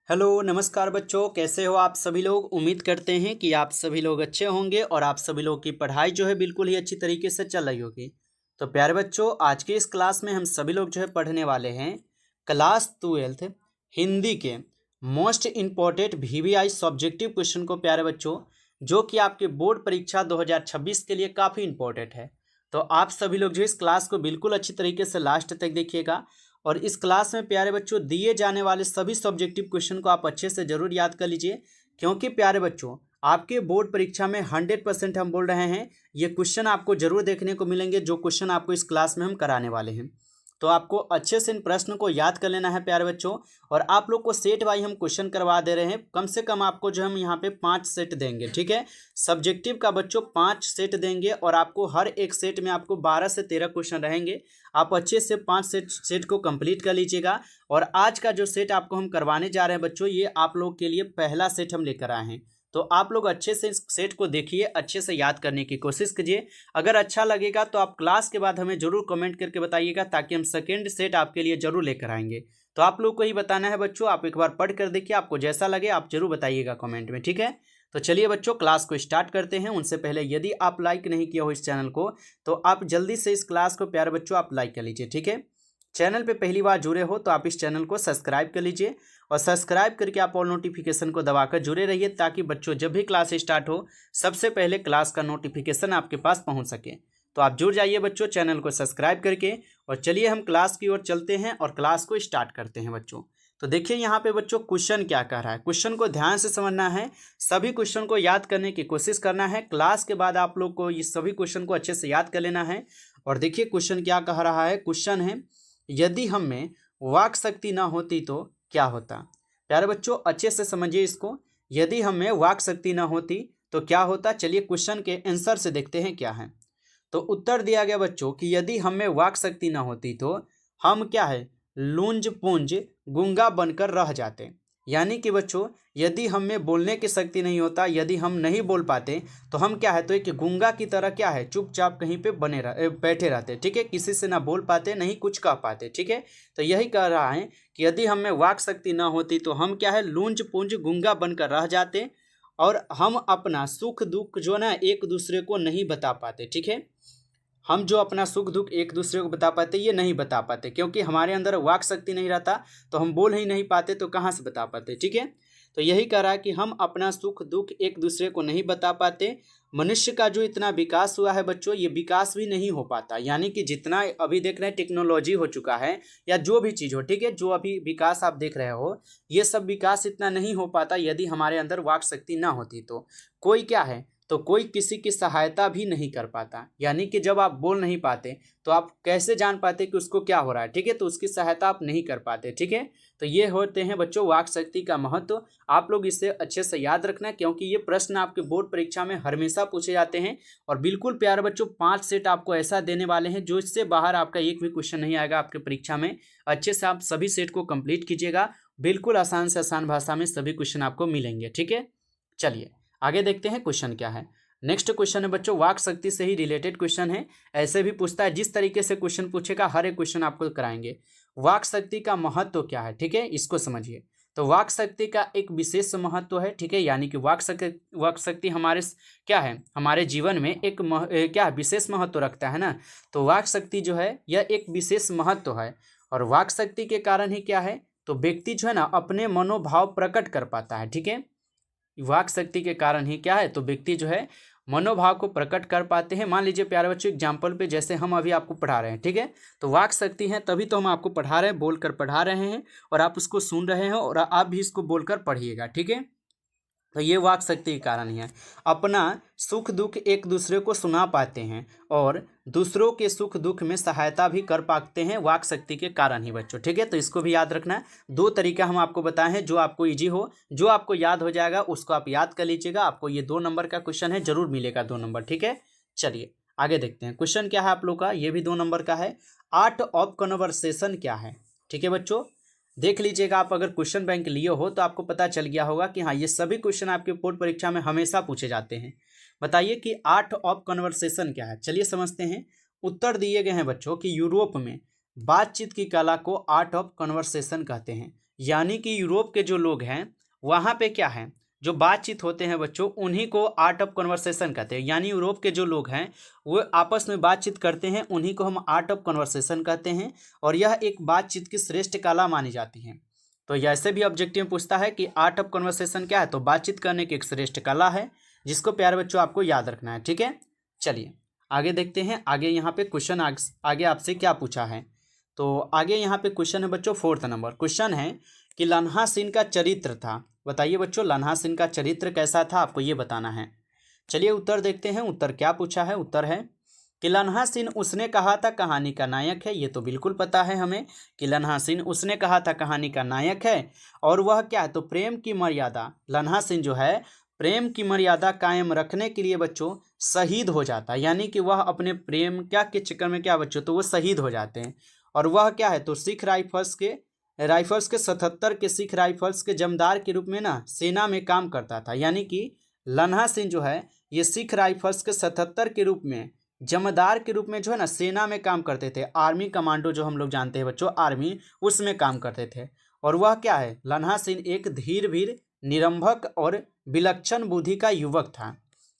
Hello नमस्कार बच्चों, कैसे हो आप सभी लोग। उम्मीद करते हैं कि आप सभी लोग अच्छे होंगे और आप सभी लोग की पढ़ाई जो है बिल्कुल ही अच्छी तरीके से चल रही होगी। तो प्यारे बच्चों, आज के इस क्लास में हम सभी लोग जो है पढ़ने वाले हैं क्लास 12 हिंदी के most important VVI subjective question को। प्यारे बच्चों, जो कि आपके बोर्ड परीक्षा 2026 के लिए काफ़ी इंपॉर्टेंट है। तो आप सभी लोग जो इस क्लास को बिल्कुल अच्छी तरीके से लास्ट तक देखिएगा और इस क्लास में प्यारे बच्चों दिए जाने वाले सभी सब्जेक्टिव क्वेश्चन को आप अच्छे से जरूर याद कर लीजिए, क्योंकि प्यारे बच्चों आपके बोर्ड परीक्षा में 100% हम बोल रहे हैं ये क्वेश्चन आपको जरूर देखने को मिलेंगे, जो क्वेश्चन आपको इस क्लास में हम कराने वाले हैं। तो आपको अच्छे से इन प्रश्न को याद कर लेना है प्यारे बच्चों। और आप लोग को सेट वाइज हम क्वेश्चन करवा दे रहे हैं, कम से कम आपको जो हम यहाँ पे 5 सेट देंगे, ठीक है। सब्जेक्टिव का बच्चों 5 सेट देंगे और आपको हर एक सेट में आपको 12 से 13 क्वेश्चन रहेंगे। आप अच्छे से 5 सेट को कंप्लीट कर लीजिएगा। और आज का जो सेट आपको हम करवाने जा रहे हैं बच्चों, ये आप लोग के लिए पहला सेट हम लेकर आए हैं। तो आप लोग अच्छे से इस सेट को देखिए, अच्छे से याद करने की कोशिश कीजिए। अगर अच्छा लगेगा तो आप क्लास के बाद हमें जरूर कमेंट करके बताइएगा, ताकि हम सेकेंड सेट आपके लिए जरूर लेकर आएंगे। तो आप लोग को ही बताना है बच्चों, आप एक बार पढ़ कर देखिए, आपको जैसा लगे आप जरूर बताइएगा कमेंट में, ठीक है। तो चलिए बच्चों, क्लास को स्टार्ट करते हैं। उनसे पहले यदि आप लाइक नहीं किया हो इस चैनल को, तो आप जल्दी से इस क्लास को प्यारे बच्चों आप लाइक कर लीजिए, ठीक है। चैनल पे पहली बार जुड़े हो तो आप इस चैनल को सब्सक्राइब कर लीजिए और सब्सक्राइब करके आप ऑल नोटिफिकेशन को दबाकर जुड़े रहिए, ताकि बच्चों जब भी क्लास स्टार्ट हो सबसे पहले क्लास का नोटिफिकेशन आपके पास पहुंच सके। तो आप जुड़ जाइए बच्चों चैनल को सब्सक्राइब करके। और चलिए हम क्लास की ओर चलते हैं और क्लास को स्टार्ट करते हैं बच्चों। तो देखिए यहाँ पे बच्चों क्वेश्चन क्या कह रहा है, क्वेश्चन को ध्यान से समझना है, सभी क्वेश्चन को याद करने की कोशिश करना है। क्लास के बाद आप लोग को ये सभी क्वेश्चन को अच्छे से याद कर लेना है। और देखिए क्वेश्चन क्या कह रहा है, क्वेश्चन है यदि हम में वाक शक्ति ना होती तो क्या होता। प्यारे बच्चों अच्छे से समझिए इसको, यदि हम में वाक शक्ति ना होती तो क्या होता। चलिए क्वेश्चन के आंसर से देखते हैं क्या है। तो उत्तर दिया गया बच्चों कि यदि हम में वाक शक्ति ना होती तो हम क्या है, लूंज पुंज गूंगा बनकर रह जाते। यानी कि बच्चों यदि हम में बोलने की शक्ति नहीं होता, यदि हम नहीं बोल पाते, तो हम क्या है, तो एक गूंगा की तरह क्या है, चुपचाप कहीं पे बैठे रहते, ठीक है। किसी से ना बोल पाते, नहीं कुछ कह पाते, ठीक है। तो यही कह रहा है कि यदि हम में वाक शक्ति ना होती तो हम क्या है, लूंज पुंज गूंगा बनकर रह जाते और हम अपना सुख दुख जो ना एक दूसरे को नहीं बता पाते, ठीक है। हम जो अपना सुख दुख एक दूसरे को बता पाते, ये नहीं बता पाते, क्योंकि हमारे अंदर वाक शक्ति नहीं रहता, तो हम बोल ही नहीं पाते, तो कहाँ से बता पाते, ठीक है। तो यही कह रहा है कि हम अपना सुख दुख एक दूसरे को नहीं बता पाते। मनुष्य का जो इतना विकास हुआ है बच्चों, ये विकास भी नहीं हो पाता। यानी कि जितना अभी देख रहे हैं टेक्नोलॉजी हो चुका है या जो भी चीज़ हो, ठीक है, जो अभी विकास आप देख रहे हो, ये सब विकास इतना नहीं हो पाता यदि हमारे अंदर वाक शक्ति ना होती। तो कोई क्या है, तो कोई किसी की सहायता भी नहीं कर पाता। यानी कि जब आप बोल नहीं पाते तो आप कैसे जान पाते कि उसको क्या हो रहा है, ठीक है। तो उसकी सहायता आप नहीं कर पाते, ठीक है। तो ये होते हैं बच्चों वाक शक्ति का महत्व। आप लोग इसे अच्छे से याद रखना, क्योंकि ये प्रश्न आपके बोर्ड परीक्षा में हमेशा पूछे जाते हैं। और बिल्कुल प्यारे बच्चों 5 सेट आपको ऐसा देने वाले हैं जो इससे बाहर आपका एक भी क्वेश्चन नहीं आएगा आपके परीक्षा में। अच्छे से आप सभी सेट को कंप्लीट कीजिएगा, बिल्कुल आसान से आसान भाषा में सभी क्वेश्चन आपको मिलेंगे, ठीक है। चलिए आगे देखते हैं क्वेश्चन क्या है। नेक्स्ट क्वेश्चन है बच्चों वाक शक्ति से ही रिलेटेड क्वेश्चन है। ऐसे भी पूछता है, जिस तरीके से क्वेश्चन पूछेगा हर एक क्वेश्चन आपको कराएंगे। वाक शक्ति का महत्व क्या है, ठीक है, इसको समझिए। तो वाक शक्ति का एक विशेष महत्व है, ठीक है। यानी कि वाक शक्ति हमारे क्या है, हमारे जीवन में एक क्या विशेष महत्व रखता है ना। तो वाक शक्ति जो है यह एक विशेष महत्व है। और वाक शक्ति के कारण ही क्या है, तो व्यक्ति जो है ना अपने मनोभाव प्रकट कर पाता है, ठीक है। वाक शक्ति के कारण ही क्या है, तो व्यक्ति जो है मनोभाव को प्रकट कर पाते हैं। मान लीजिए प्यारे बच्चों एग्जाम्पल पे, जैसे हम अभी आपको पढ़ा रहे हैं, ठीक है। तो वाक शक्ति है तभी तो हम आपको पढ़ा रहे हैं, बोलकर पढ़ा रहे हैं और आप उसको सुन रहे हैं और आप भी इसको बोलकर पढ़िएगा, ठीक है। तो ये वाक शक्ति के कारण ही है। अपना सुख दुख एक दूसरे को सुना पाते हैं और दूसरों के सुख दुख में सहायता भी कर पाते हैं, वाक शक्ति के कारण ही बच्चों, ठीक है। तो इसको भी याद रखना है। 2 तरीका हम आपको बताए हैं, जो आपको इजी हो, जो आपको याद हो जाएगा उसको आप याद कर लीजिएगा। आपको ये 2 नंबर का क्वेश्चन है, जरूर मिलेगा 2 नंबर, ठीक है। चलिए आगे देखते हैं क्वेश्चन क्या है आप लोग का, ये भी 2 नंबर का है। आर्ट ऑफ कन्वर्सेशन क्या है, ठीक है बच्चों। देख लीजिएगा, आप अगर क्वेश्चन बैंक लिए हो तो आपको पता चल गया होगा कि हाँ ये सभी क्वेश्चन आपके बोर्ड परीक्षा में हमेशा पूछे जाते हैं। बताइए कि आर्ट ऑफ कन्वर्सेशन क्या है। चलिए समझते हैं। उत्तर दिए गए हैं बच्चों कि यूरोप में बातचीत की कला को आर्ट ऑफ कन्वर्सेशन कहते हैं। यानी कि यूरोप के जो लोग हैं वहाँ पे क्या है, जो बातचीत होते हैं बच्चों, उन्हीं को आर्ट ऑफ कन्वर्सेशन कहते हैं। यानी यूरोप के जो लोग हैं वो आपस में बातचीत करते हैं, उन्हीं को हम आर्ट ऑफ कन्वर्सेशन कहते हैं। और यह एक बातचीत की श्रेष्ठ कला मानी जाती है। तो ऐसे भी ऑब्जेक्टिव में पूछता है कि आर्ट ऑफ कन्वर्सेशन क्या है, तो बातचीत करने की एक श्रेष्ठ कला है, जिसको प्यारे बच्चों आपको याद रखना है। ठीक है, चलिए आगे देखते हैं। आगे यहाँ पे क्वेश्चन आगे आपसे क्या पूछा है। तो आगे यहाँ पे क्वेश्चन है बच्चों 4th नंबर क्वेश्चन है कि लन्हा सिंह का चरित्र था। बताइए बच्चों लन्हा सिंह का चरित्र कैसा था, आपको ये बताना है। चलिए उत्तर देखते हैं। उत्तर क्या पूछा है, उत्तर है कि लन्हा सिंह उसने कहा था कहानी का नायक है। ये तो बिल्कुल पता है हमें कि लन्हा सिंह उसने कहा था कहानी का नायक है। और वह क्या है, तो प्रेम की मर्यादा, लन्हा सिंह जो है प्रेम की मर्यादा कायम रखने के लिए बच्चों शहीद हो जाता है। यानी कि वह अपने प्रेम क्या के चक्कर में क्या बच्चों, तो वो शहीद हो जाते हैं। और वह क्या है, तो सिख राइफल्स के 77 के सिख राइफल्स के जमदार के रूप में ना सेना में काम करता था। यानी कि लन्हा सिंह जो है ये सिख राइफल्स के 77 के रूप में जमदार के रूप में जो है ना सेना में काम करते थे। आर्मी कमांडो जो हम लोग जानते हैं बच्चों, आर्मी, उसमें काम करते थे। और वह क्या है, लन्हा सिंह एक धीर वीर निरंभक और विलक्षण बुद्धि का युवक था।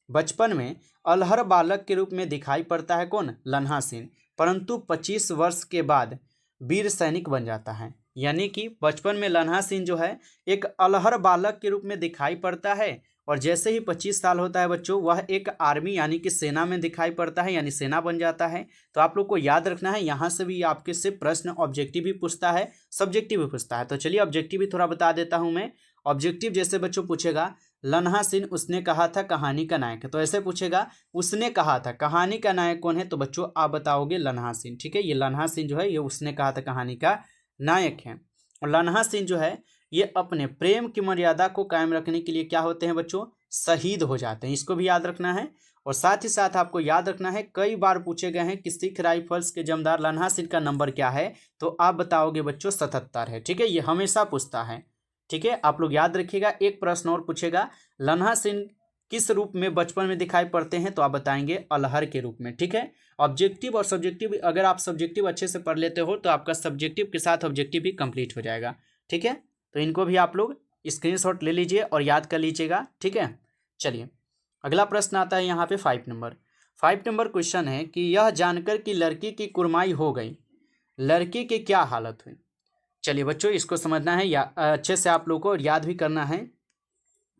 बचपन में अलहर बालक के रूप में दिखाई पड़ता है कौन, लन्हा सिंह, परंतु 25 वर्ष के बाद वीर सैनिक बन जाता है। यानी कि बचपन में लन्हा सिंह जो है एक अलहर बालक के रूप में दिखाई पड़ता है, और जैसे ही 25 साल होता है बच्चों वह एक आर्मी यानी कि सेना में दिखाई पड़ता है, यानी सेना बन जाता है। तो आप लोग को याद रखना है, यहाँ से भी आपके से प्रश्न ऑब्जेक्टिव भी पूछता है, सब्जेक्टिव भी पूछता है। तो चलिए ऑब्जेक्टिव भी थोड़ा बता देता हूँ मैं। ऑब्जेक्टिव जैसे बच्चों पूछेगा लन्हा सिंह उसने कहा था कहानी का नायक है, तो ऐसे पूछेगा उसने कहा था कहानी का नायक कौन है, तो बच्चों आप बताओगे लन्हा सिंह। ठीक है, ये लन्हा सिंह जो है ये उसने कहा था कहानी का नायक है। और लन्हा सिंह जो है ये अपने प्रेम की मर्यादा को कायम रखने के लिए क्या होते हैं बच्चों, शहीद हो जाते हैं। इसको भी याद रखना है। और साथ ही साथ आपको याद रखना है, कई बार पूछे गए हैं कि सिख राइफल्स के जमदार लन्हा सिंह का नंबर क्या है, तो आप बताओगे बच्चों 77 है। ठीक है, ये हमेशा पूछता है। ठीक है, आप लोग याद रखिएगा। एक प्रश्न और पूछेगा लन्हा सिंह किस रूप में बचपन में दिखाई पड़ते हैं, तो आप बताएंगे अलहर के रूप में। ठीक है, ऑब्जेक्टिव और सब्जेक्टिव, अगर आप सब्जेक्टिव अच्छे से पढ़ लेते हो तो आपका सब्जेक्टिव के साथ ऑब्जेक्टिव भी कंप्लीट हो जाएगा। ठीक है, तो इनको भी आप लोग स्क्रीनशॉट ले लीजिए और याद कर लीजिएगा। ठीक है, चलिए अगला प्रश्न आता है यहाँ पे 5 नंबर क्वेश्चन है कि यह जानकर कि लड़की की कुर्माई हो गई, लड़की की क्या हालत हुई। चलिए बच्चों इसको समझना है या अच्छे से आप लोगों को याद भी करना है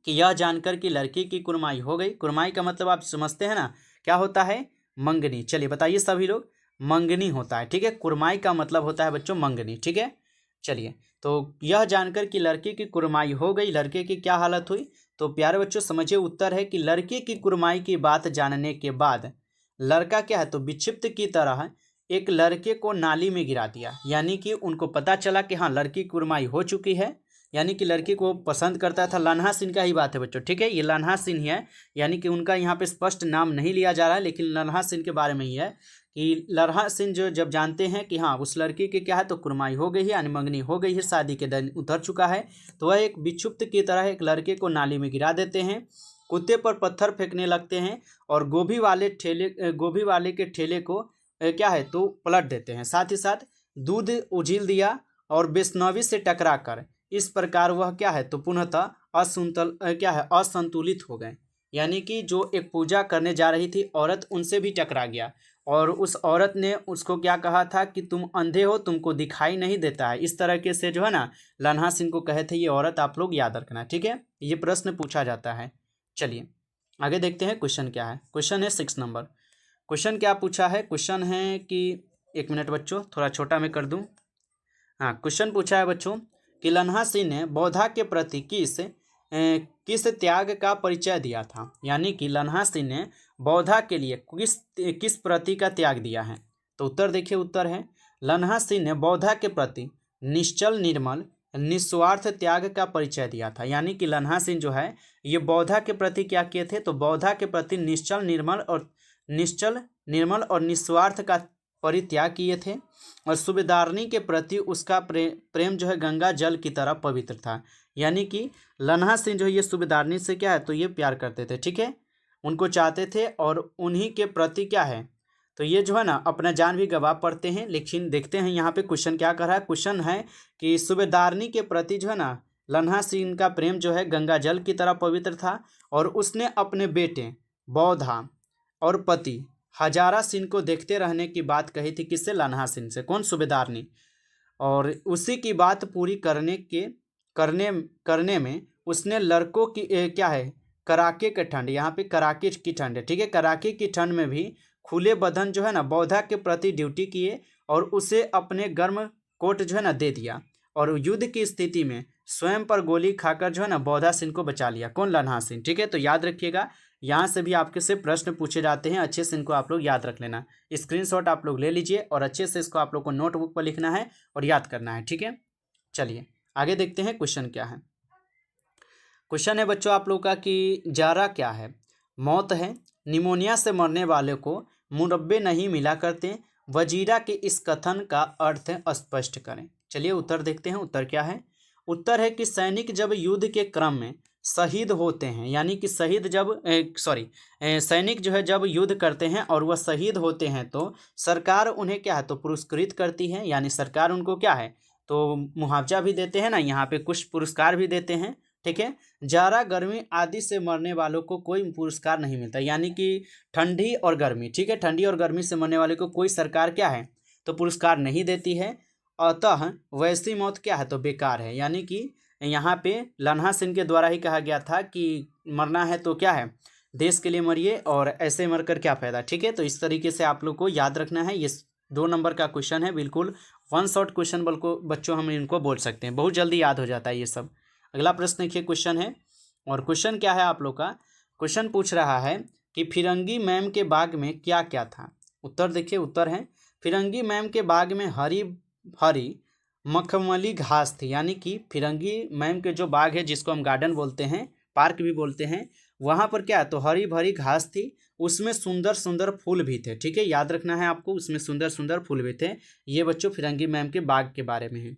कि यह जानकर कि लड़की की कुर्माई हो गई। कुर्माई का मतलब आप समझते हैं ना, क्या होता है, मंगनी। चलिए बताइए सभी लोग, मंगनी होता है। ठीक है, कुर्माई का मतलब होता है बच्चों मंगनी। ठीक है, चलिए तो यह जानकर कि लड़की की कुर्माई हो गई, लड़के की क्या हालत हुई, तो प्यारे बच्चों समझिए उत्तर है कि लड़की की कुर्माई की बात जानने के बाद लड़का क्या है, तो विक्षिप्त की तरह एक लड़के को नाली में गिरा दिया। यानी कि उनको पता चला कि हाँ लड़की की कुर्माई हो चुकी है, यानी कि लड़की को पसंद करता था। लन्हा सिंह का ही बात है बच्चों। ठीक है, ये लन्हा सिंह है, यानी कि उनका यहाँ पे स्पष्ट नाम नहीं लिया जा रहा है, लेकिन लन्हा सिंह के बारे में ही है कि लन्हा सिंह जो जब जानते हैं कि हाँ उस लड़की की क्या है, तो कुर्माई हो गई है, यानी मंगनी हो गई है, शादी के दिन उतर चुका है, तो वह एक विक्षुब्ध की तरह एक लड़के को नाली में गिरा देते हैं, कुत्ते पर पत्थर फेंकने लगते हैं और गोभी वाले के ठेले को क्या है, तो पलट देते हैं। साथ ही साथ दूध उझिल दिया और वैष्णवी से टकरा कर इस प्रकार वह क्या है, तो पुनः असंतुलित हो गए। यानी कि जो एक पूजा करने जा रही थी औरत, उनसे भी टकरा गया और उस औरत ने उसको क्या कहा था कि तुम अंधे हो, तुमको दिखाई नहीं देता है। इस तरह के से जो है ना लन्हा सिंह को कहे थे ये औरत, आप लोग याद रखना। ठीक है, ये प्रश्न पूछा जाता है। चलिए आगे देखते हैं क्वेश्चन क्या है। क्वेश्चन है 6 नंबर। क्वेश्चन क्या पूछा है, क्वेश्चन है कि 1 मिनट बच्चों थोड़ा छोटा मैं कर दूं। हाँ, क्वेश्चन पूछा है बच्चों कि लन्हा सिंह ने बौद्धा के प्रति किस त्याग का परिचय दिया था। यानी कि लन्हा सिंह ने बौद्धा के लिए किस प्रति का त्याग दिया है, तो उत्तर देखिए। उत्तर है लन्हा सिंह ने बौद्धा के प्रति निश्चल निर्मल निस्वार्थ त्याग का परिचय दिया था। यानी कि लन्हा सिंह जो है ये बौद्धा के प्रति क्या किए थे, तो बौद्धा के प्रति निश्चल निर्मल और निस्वार्थ का परित्याग किए थे। और सूबेदारनी के प्रति उसका प्रेम जो है गंगा जल की तरह पवित्र था। यानी कि लन्हा सिंह जो है ये सूबेदारनी से क्या है, तो ये प्यार करते थे। ठीक है, उनको चाहते थे और उन्हीं के प्रति क्या है, तो ये जो है ना अपना जान भी गंवा पड़ते हैं। लेकिन देखते हैं यहाँ पे क्वेश्चन क्या कर रहा है। क्वेश्चन है कि सूबेदारनी के प्रति जो है ना लन्हा सिंह का प्रेम जो है गंगा जल की तरह पवित्र था, और उसने अपने बेटे बौधा और पति हजारा सिंह को देखते रहने की बात कही थी। किससे? लन्हा सिंह से। कौन? सूबेदारनी। और उसी की बात पूरी करने में उसने लड़कों की क्या है, कड़ाके के ठंड, यहाँ पे कड़ाके की ठंड है, ठीक है, कड़ाके की ठंड में भी खुले बदन जो है ना बौद्धा के प्रति ड्यूटी किए, और उसे अपने गर्म कोट जो है ना दे दिया, और युद्ध की स्थिति में स्वयं पर गोली खाकर जो है ना बौद्धा सिंह को बचा लिया। कौन? लन्हा सिंह। ठीक है, तो याद रखिएगा, यहाँ से भी आपके से प्रश्न पूछे जाते हैं, अच्छे से इनको आप लोग याद रख लेना। स्क्रीनशॉट आप लोग ले लीजिए और अच्छे से इसको आप लोग को नोटबुक पर लिखना है और याद करना है। ठीक है, चलिए आगे देखते हैं क्वेश्चन क्या है। क्वेश्चन है बच्चों आप लोग का कि जारा क्या है? मौत है। निमोनिया से मरने वाले को मुरब्बे नहीं मिला करते। वजीरा के इस कथन का अर्थ स्पष्ट करें। चलिए उत्तर देखते हैं। उत्तर क्या है? उत्तर है कि सैनिक जब युद्ध के क्रम में शहीद होते हैं, यानी कि शहीद जब सैनिक जो है जब युद्ध करते हैं और वह शहीद होते हैं तो सरकार उन्हें क्या है तो पुरस्कृत करती है, यानी सरकार उनको क्या है तो मुआवजा भी देते हैं ना, यहाँ पे कुछ पुरस्कार भी देते हैं। ठीक है, जाड़ा गर्मी आदि से मरने वालों को कोई पुरस्कार नहीं मिलता, यानी कि ठंडी और गर्मी, ठीक है, ठंडी और गर्मी से मरने वाले को कोई सरकार क्या है तो पुरस्कार नहीं देती है। अतः वैसी मौत क्या है तो बेकार है, यानी कि यहाँ पे लन्हा सिंह के द्वारा ही कहा गया था कि मरना है तो क्या है देश के लिए मरिए, और ऐसे मरकर क्या फायदा। ठीक है, तो इस तरीके से आप लोग को याद रखना है। ये 2 नंबर का क्वेश्चन है, बिल्कुल वन शॉट क्वेश्चन बच्चों हम इनको बोल सकते हैं, बहुत जल्दी याद हो जाता है ये सब। अगला प्रश्न देखिए, क्वेश्चन है, और क्वेश्चन क्या है आप लोग का, क्वेश्चन पूछ रहा है कि फिरंगी मैम के बाग में क्या क्या था। उत्तर देखिए, उत्तर है फिरंगी मैम के बाग में हरी हरी मखमली घास थी, यानी कि फिरंगी मैम के जो बाग है जिसको हम गार्डन बोलते हैं, पार्क भी बोलते हैं, वहाँ पर क्या तो हरी भरी घास थी, उसमें सुंदर सुंदर फूल भी थे। ठीक है, याद रखना है आपको, उसमें सुंदर सुंदर फूल भी थे। ये बच्चों फिरंगी मैम के बाग के बारे में है।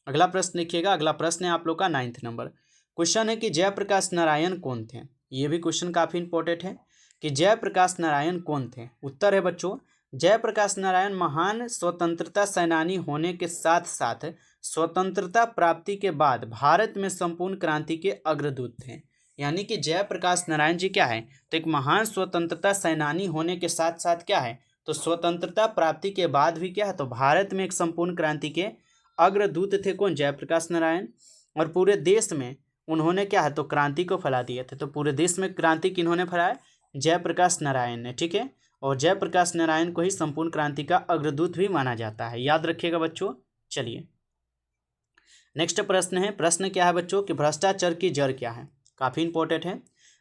अगला प्रश्न देखिएगा, अगला प्रश्न है आप लोग का 9th नंबर। क्वेश्चन है कि जयप्रकाश नारायण कौन थे। ये भी क्वेश्चन काफ़ी इंपॉर्टेंट है कि जयप्रकाश नारायण कौन थे। उत्तर है बच्चों, जयप्रकाश नारायण महान स्वतंत्रता सेनानी होने के साथ साथ स्वतंत्रता प्राप्ति के बाद भारत में संपूर्ण क्रांति के अग्रदूत थे। यानी कि जयप्रकाश नारायण जी क्या है तो एक महान स्वतंत्रता सेनानी होने के साथ साथ क्या है तो स्वतंत्रता प्राप्ति के बाद भी क्या है तो भारत में एक संपूर्ण क्रांति के अग्रदूत थे। कौन? जयप्रकाश नारायण। और पूरे देश में उन्होंने क्या है तो क्रांति को फैला दिए थे। तो पूरे देश में क्रांति किन्होंने फैलाया? जयप्रकाश नारायण ने। ठीक है, और जयप्रकाश नारायण को ही संपूर्ण क्रांति का अग्रदूत भी माना जाता है, याद रखिएगा बच्चों। चलिए नेक्स्ट प्रश्न है, प्रश्न क्या है बच्चों कि भ्रष्टाचार की जड़ क्या है। काफ़ी इंपॉर्टेंट है,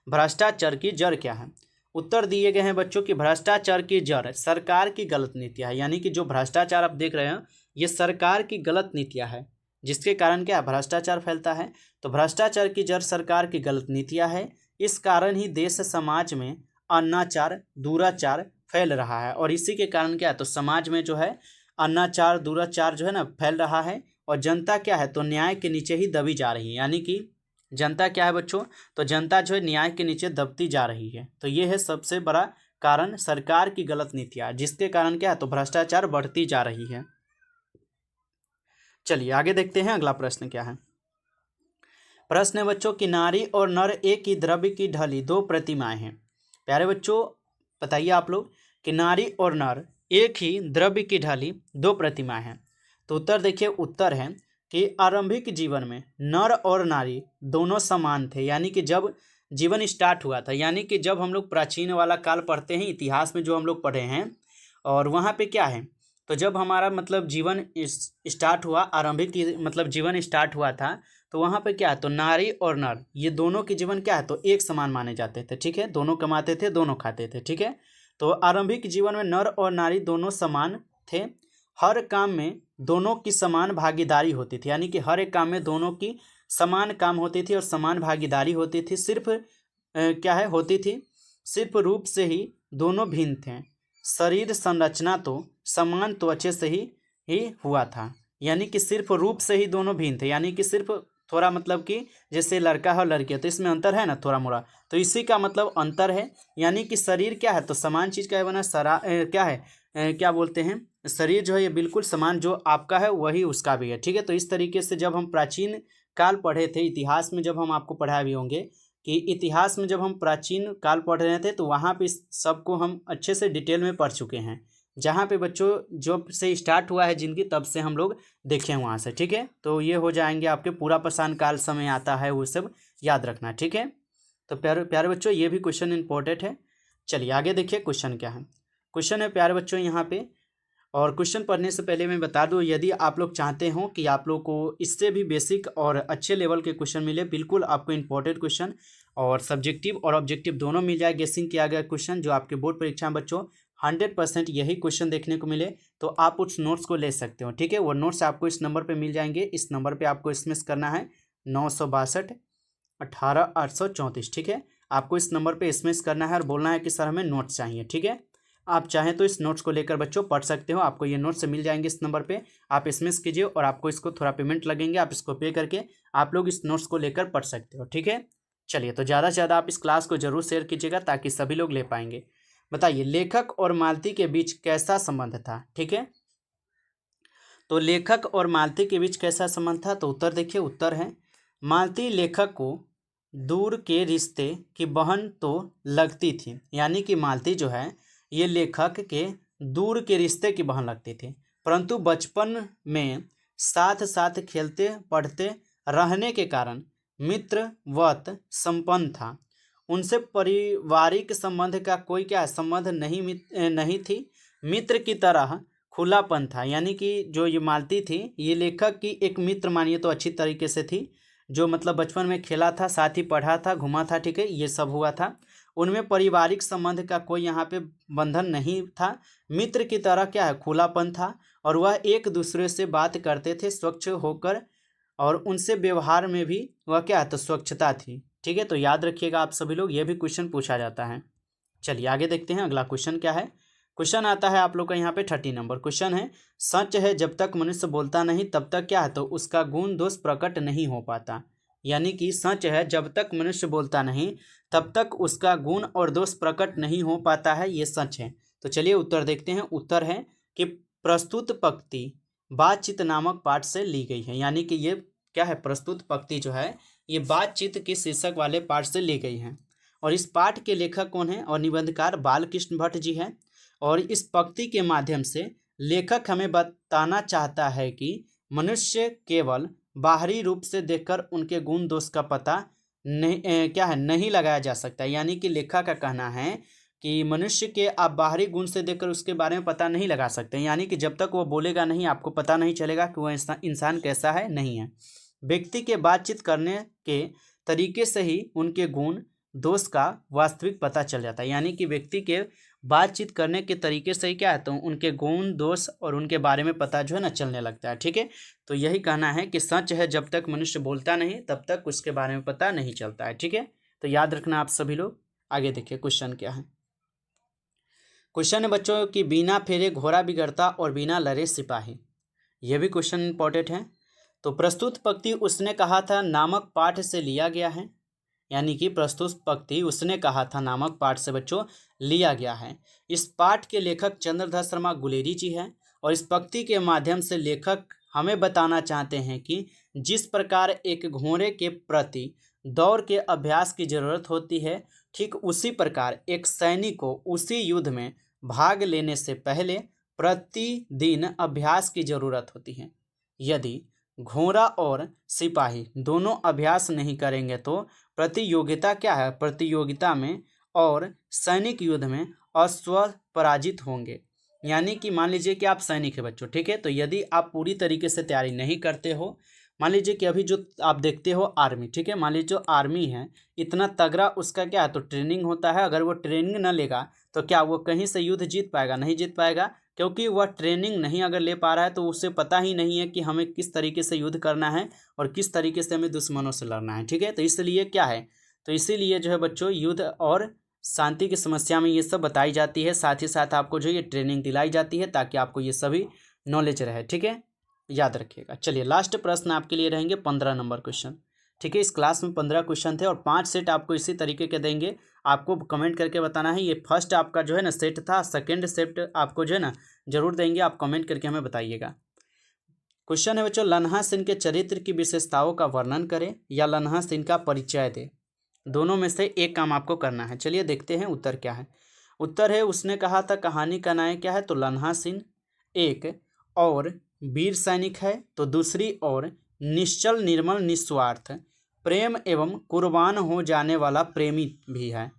भ्रष्टाचार की जड़ क्या है। उत्तर दिए गए हैं बच्चों कि भ्रष्टाचार की जड़ सरकार की गलत नीतियाँ है, यानी कि जो भ्रष्टाचार आप देख रहे हैं ये सरकार की गलत नीतियाँ है, जिसके कारण क्या भ्रष्टाचार फैलता है। तो भ्रष्टाचार की जड़ सरकार की गलत नीतियाँ है, इस कारण ही देश समाज में अनाचार दुराचार फैल रहा है, और इसी के कारण क्या है तो समाज में जो है अनाचार दुराचार जो है ना फैल रहा है, और जनता क्या है तो न्याय के नीचे ही दबी जा रही है। यानी कि जनता क्या है बच्चों तो जनता जो है न्याय के नीचे दबती जा रही है। तो ये है सबसे बड़ा कारण, सरकार की गलत नीतियाँ, जिसके कारण क्या है तो भ्रष्टाचार बढ़ती जा रही है। चलिए आगे देखते हैं, अगला प्रश्न क्या है। प्रश्न है बच्चों कि नारी और नर एक ही द्रव्य की ढली 2 प्रतिमाएं हैं। प्यारे बच्चों बताइए आप लोग कि नारी और नर एक ही द्रव्य की ढली 2 प्रतिमाएं हैं। तो उत्तर देखिए, उत्तर है कि आरंभिक जीवन में नर और नारी दोनों समान थे, यानी कि जब जीवन स्टार्ट हुआ था, यानी कि जब हम लोग प्राचीन वाला काल पढ़ते हैं इतिहास में जो हम लोग पढ़े हैं, और वहाँ पे क्या है तो जब हमारा मतलब जीवन स्टार्ट हुआ, आरंभिक मतलब जीवन स्टार्ट हुआ था, तो वहाँ पे क्या है तो नारी और नर ये दोनों के जीवन क्या है तो एक समान माने जाते थे। ठीक है, दोनों कमाते थे, दोनों खाते थे। ठीक है, तो आरंभिक जीवन में नर और नारी दोनों समान थे, हर काम में दोनों की समान भागीदारी होती थी, यानी कि हर एक काम में दोनों की समान काम होती थी और समान भागीदारी होती थी। सिर्फ क्या है होती थी, सिर्फ रूप से ही दोनों भिन्न थे, शरीर संरचना तो समान त्वचे से ही हुआ था, यानी कि सिर्फ रूप से ही दोनों भिन्न थे, यानी कि सिर्फ थोड़ा मतलब कि जैसे लड़का है और लड़की है तो इसमें अंतर है ना थोड़ा मोड़ा, तो इसी का मतलब अंतर है। यानी कि शरीर क्या है तो समान चीज़ का है बना क्या है क्या बोलते हैं, शरीर जो है ये बिल्कुल समान जो आपका है वही उसका भी है। ठीक है, तो इस तरीके से जब हम प्राचीन काल पढ़े थे, इतिहास में जब हम आपको पढ़ाए भी होंगे कि इतिहास में जब हम प्राचीन काल पढ़ रहे थे तो वहाँ पे इस सबको हम अच्छे से डिटेल में पढ़ चुके हैं। जहाँ पे बच्चों जब से स्टार्ट हुआ है जिनकी तब से हम लोग देखें वहाँ से। ठीक है, तो ये हो जाएंगे आपके पूरा पाषाण काल समय आता है वो सब याद रखना। ठीक है, तो प्यारे प्यारे बच्चों ये भी क्वेश्चन इंपॉर्टेंट है। चलिए आगे देखिए क्वेश्चन क्या है। क्वेश्चन है प्यारे बच्चों यहाँ पे, और क्वेश्चन पढ़ने से पहले मैं बता दूं, यदि आप लोग चाहते हो कि आप लोग को इससे भी बेसिक और अच्छे लेवल के क्वेश्चन मिले, बिल्कुल आपको इंपॉर्टेंट क्वेश्चन और सब्जेक्टिव और ऑब्जेक्टिव दोनों मिल जाए, गेसिंग किया गया क्वेश्चन जो आपके बोर्ड परीक्षा में बच्चों 100% यही क्वेश्चन देखने को मिले, तो आप उस नोट्स को ले सकते हो। ठीक है, वो नोट्स आपको इस नंबर पर मिल जाएंगे। इस नंबर पर आपको SMS करना है 962 18 834। ठीक है, आपको इस नंबर पे SMS करना है और बोलना है कि सर हमें नोट्स चाहिए। ठीक है, आप चाहें तो इस नोट्स को लेकर बच्चों पढ़ सकते हो, आपको ये नोट्स मिल जाएंगे इस नंबर पे। आप SMS कीजिए और आपको इसको थोड़ा पेमेंट लगेंगे, आप इसको पे करके आप लोग इस नोट्स को लेकर पढ़ सकते हो। ठीक है, चलिए तो ज़्यादा से ज़्यादा आप इस क्लास को जरूर शेयर कीजिएगा ताकि सभी लोग ले पाएंगे। बताइए लेखक और मालती के बीच कैसा संबंध था। ठीक है, तो लेखक और मालती के बीच कैसा संबंध था, तो उत्तर देखिए, उत्तर है मालती लेखक को दूर के रिश्ते की बहन तो लगती थी। यानी कि मालती जो है ये लेखक के दूर के रिश्ते की बहन लगती थी, परंतु बचपन में साथ साथ खेलते पढ़ते रहने के कारण मित्रवत संपन्न था। उनसे पारिवारिक संबंध का कोई क्या संबंध नहीं थी, मित्र की तरह खुलापन था। यानी कि जो ये मालती थी ये लेखक की एक मित्र मानिए तो अच्छी तरीके से थी, जो मतलब बचपन में खेला था, साथ ही पढ़ा था, घुमा था। ठीक है, ये सब हुआ था। उनमें पारिवारिक संबंध का कोई यहाँ पे बंधन नहीं था, मित्र की तरह क्या है खुलापन था, और वह एक दूसरे से बात करते थे स्वच्छ होकर, और उनसे व्यवहार में भी वह क्या है तो स्वच्छता थी। ठीक है, तो याद रखिएगा आप सभी लोग, ये भी क्वेश्चन पूछा जाता है। चलिए आगे देखते हैं अगला क्वेश्चन क्या है। क्वेश्चन आता है आप लोग का यहाँ पे 30 नंबर क्वेश्चन है, सच है जब तक मनुष्य बोलता नहीं तब तक क्या है तो उसका गुण दोष प्रकट नहीं हो पाता। यानी कि सच है जब तक मनुष्य बोलता नहीं तब तक उसका गुण और दोष प्रकट नहीं हो पाता है, ये सच है। तो चलिए उत्तर देखते हैं। उत्तर है कि प्रस्तुत पंक्ति बातचीत नामक पाठ से ली गई है। यानी कि ये क्या है, प्रस्तुत पंक्ति जो है ये बातचीत के शीर्षक वाले पाठ से ली गई है, और इस पाठ के लेखक कौन है और निबंधकार बालकृष्ण भट्ट जी हैं। और इस पंक्ति के माध्यम से लेखक हमें बताना चाहता है कि मनुष्य केवल बाहरी रूप से देखकर उनके गुण दोष का पता नहीं क्या है नहीं लगाया जा सकता। यानी कि लेखक का कहना है कि मनुष्य के आप बाहरी गुण से देखकर उसके बारे में पता नहीं लगा सकते। यानी कि जब तक वो बोलेगा नहीं आपको पता नहीं चलेगा कि वह इंसान कैसा है, नहीं है। व्यक्ति के बातचीत करने के तरीके से ही उनके गुण दोष का वास्तविक पता चल जाता है। यानी कि व्यक्ति के बातचीत करने के तरीके से ही क्या है तो उनके गुण दोष और उनके बारे में पता जो है ना चलने लगता है। ठीक है, तो यही कहना है कि सच है जब तक मनुष्य बोलता नहीं तब तक उसके बारे में पता नहीं चलता है। ठीक है, तो याद रखना आप सभी लोग। आगे देखिए क्वेश्चन क्या है। क्वेश्चन है बच्चों कि बिना फेरे घोड़ा बिगड़ता और बिना लड़े सिपाही। यह भी क्वेश्चन इंपॉर्टेंट है। तो प्रस्तुत पंक्ति उसने कहा था नामक पाठ से लिया गया है। यानी कि प्रस्तुत पंक्ति उसने कहा था नामक पाठ से बच्चों लिया गया है। इस पाठ के लेखक चंद्रधर शर्मा गुलेरी जी हैं, और इस पंक्ति के माध्यम से लेखक हमें बताना चाहते हैं कि जिस प्रकार एक घोड़े के प्रति दौड़ के अभ्यास की जरूरत होती है, ठीक उसी प्रकार एक सैनिक को उसी युद्ध में भाग लेने से पहले प्रतिदिन अभ्यास की जरूरत होती है। यदि घोड़ा और सिपाही दोनों अभ्यास नहीं करेंगे तो प्रतियोगिता क्या है, प्रतियोगिता में और सैनिक युद्ध में अश्व पराजित होंगे। यानी कि मान लीजिए कि आप सैनिक है बच्चों, ठीक है, तो यदि आप पूरी तरीके से तैयारी नहीं करते हो, मान लीजिए कि अभी जो आप देखते हो आर्मी, ठीक है, मान लीजिए जो आर्मी है इतना तगड़ा उसका क्या है तो ट्रेनिंग होता है। अगर वो ट्रेनिंग ना लेगा तो क्या वो कहीं से युद्ध जीत पाएगा, नहीं जीत पाएगा, क्योंकि वह ट्रेनिंग नहीं अगर ले पा रहा है तो उसे पता ही नहीं है कि हमें किस तरीके से युद्ध करना है और किस तरीके से हमें दुश्मनों से लड़ना है। ठीक है, तो इसलिए क्या है, तो इसीलिए जो है बच्चों युद्ध और शांति की समस्या में ये सब बताई जाती है, साथ ही साथ आपको जो ये ट्रेनिंग दिलाई जाती है ताकि आपको ये सभी नॉलेज रहे। ठीक है, याद रखिएगा। चलिए लास्ट प्रश्न आपके लिए रहेंगे 15 नंबर क्वेश्चन। ठीक है, इस क्लास में 15 क्वेश्चन थे और 5 सेट आपको इसी तरीके के देंगे। आपको कमेंट करके बताना है। ये फर्स्ट आपका जो है ना सेट था, सेकंड सेट आपको जो है ना जरूर देंगे, आप कमेंट करके हमें बताइएगा। क्वेश्चन है बच्चों, लन्हा सेन के चरित्र की विशेषताओं का वर्णन करें या लन्हा सेन का परिचय दे। दोनों में से एक काम आपको करना है। चलिए देखते हैं उत्तर क्या है। उत्तर है, उसने कहा था कहानी का नायक क्या है, तो लन्हा सिंह एक और वीर सैनिक है, तो दूसरी ओर निश्चल निर्मल निस्वार्थ प्रेम एवं कुर्बान हो जाने वाला प्रेमी भी है।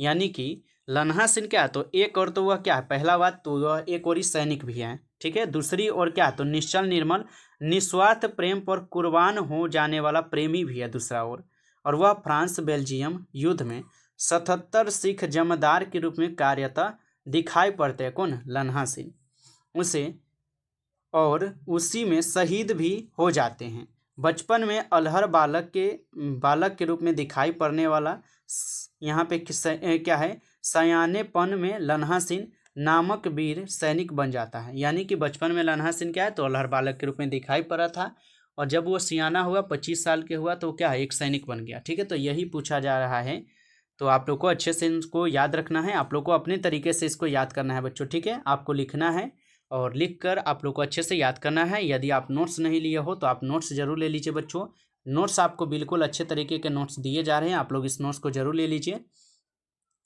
यानी कि लन्हा सिंह क्या है, तो एक और तो वह क्या है, पहला बात तो वह एक और ही सैनिक भी है, ठीक है। दूसरी ओर क्या है, तो निश्चल निर्मल निस्वार्थ प्रेम पर कुर्बान हो जाने वाला प्रेमी भी है दूसरा ओर। और वह फ्रांस बेल्जियम युद्ध में 77 सिख जमादार के रूप में कार्यरत दिखाई पड़ते हैं। कौन, लन्हा सिंह। उसे और उसी में शहीद भी हो जाते हैं। बचपन में अलहर बालक के रूप में दिखाई पड़ने वाला यहाँ पे क्या है, सयानेपन में लन्हा सिंह नामक वीर सैनिक बन जाता है। यानी कि बचपन में लन्हा सिंह क्या है, तो अलहर बालक के रूप में दिखाई पड़ा था, और जब वो सियाना हुआ 25 साल के हुआ तो क्या है, एक सैनिक बन गया। ठीक है, तो यही पूछा जा रहा है। तो आप लोग को अच्छे से इसको याद रखना है, आप लोग को अपने तरीके से इसको याद करना है बच्चों। ठीक है, आपको लिखना है और लिख कर आप लोग को अच्छे से याद करना है। यदि आप नोट्स नहीं लिए हो तो आप नोट्स जरूर ले लीजिए बच्चों। नोट्स आपको बिल्कुल अच्छे तरीके के नोट्स दिए जा रहे हैं, आप लोग इस नोट्स को जरूर ले लीजिए।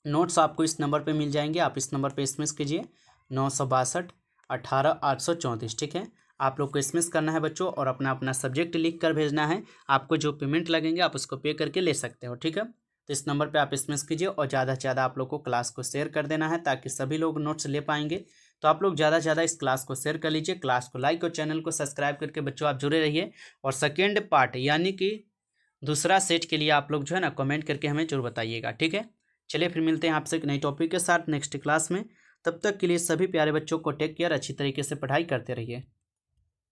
नोट्स आपको इस नंबर पे मिल जाएंगे, आप इस नंबर पे एसएमएस कीजिए 962 18 834। ठीक है, आप लोग को एसएमएस करना है बच्चों और अपना अपना सब्जेक्ट लिख कर भेजना है। आपको जो पेमेंट लगेंगे आप उसको पे करके ले सकते हो। ठीक है, तो इस नंबर पे आप एसएमएस कीजिए और ज़्यादा से ज़्यादा आप लोग को क्लास को शेयर कर देना है ताकि सभी लोग नोट्स ले पाएंगे। तो आप लोग ज़्यादा से ज़्यादा इस क्लास को शेयर कर लीजिए, क्लास को लाइक और चैनल को सब्सक्राइब करके बच्चों आप जुड़े रहिए। और सेकेंड पार्ट यानी कि दूसरा सेट के लिए आप लोग जो है ना कमेंट करके हमें जरूर बताइएगा। ठीक है, चलिए फिर मिलते हैं आपसे एक नई टॉपिक के साथ नेक्स्ट क्लास में। तब तक के लिए सभी प्यारे बच्चों को टेक केयर, अच्छी तरीके से पढ़ाई करते रहिए।